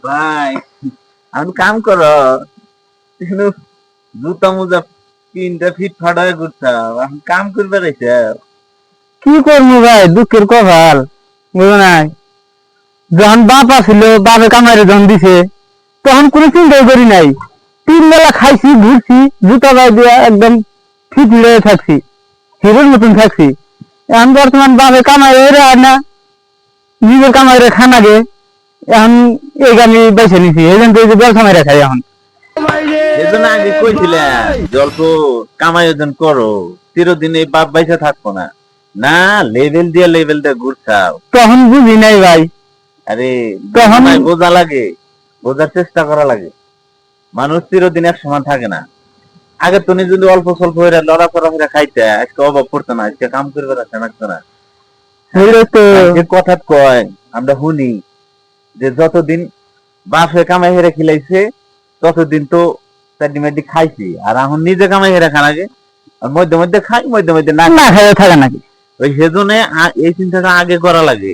ভাই আমি কাম করো কিন্তু জুতা মুজা তিনটা ফিট ফাটা হয়ে ঘুরতাম এখন কাম করবে রয়েছে। কি করবো ভাই, দুঃখের কপাল, বুঝো নাই। যখন বাপ আসিল, বাপে কামাইরে যখন দিছে, তখন কোনো চিন্তাই করি নাই। 3 বেলা খাইছি, ঘুরছি, জুতা গায়ে দিয়ে একদম ফিট হয়ে থাকছি, হিরোর মতন থাকছি। এখন বর্তমান বাপে কামাইরে এরে আর না, নিজের কামাইরে খানা গে, এখন এই গানি বেছে নিছি, এই জন্য এই যে ব্যবসা মেরে খাই এখন। এই জন্য আগে কইছিলাম যে অল্প কামাই ওজন করো, চিরদিন এই বাপ বাইসা থাকবো না। না, লেভেল দিয়ে ঘুরছাও। তখন বুঝি নাই ভাই, আরে তখন নাই বোঝা লাগে, বোঝার চেষ্টা করা লাগে। মানুষ চিরদিন এক সমান থাকে না। আগে তুমি যদি অল্প স্বল্প হয়ে লড়াচড়া হয়ে খাইতে আজকে অভাব পড়তো না, আজকে কাম করবে রাখতো না। তো যে কথা কয় আমরা শুনি যে যতদিন বাপে কামাই হেরে খিলাইছে ততদিন তো চাটি খাইছি, আর এখন নিজে কামাই হেরে খান আগে মধ্যে মধ্যে খাই, মধ্যে মধ্যে না না খাই থাকে নাকি। ওই সেজন্য এই চিন্তাটা আগে করা লাগে।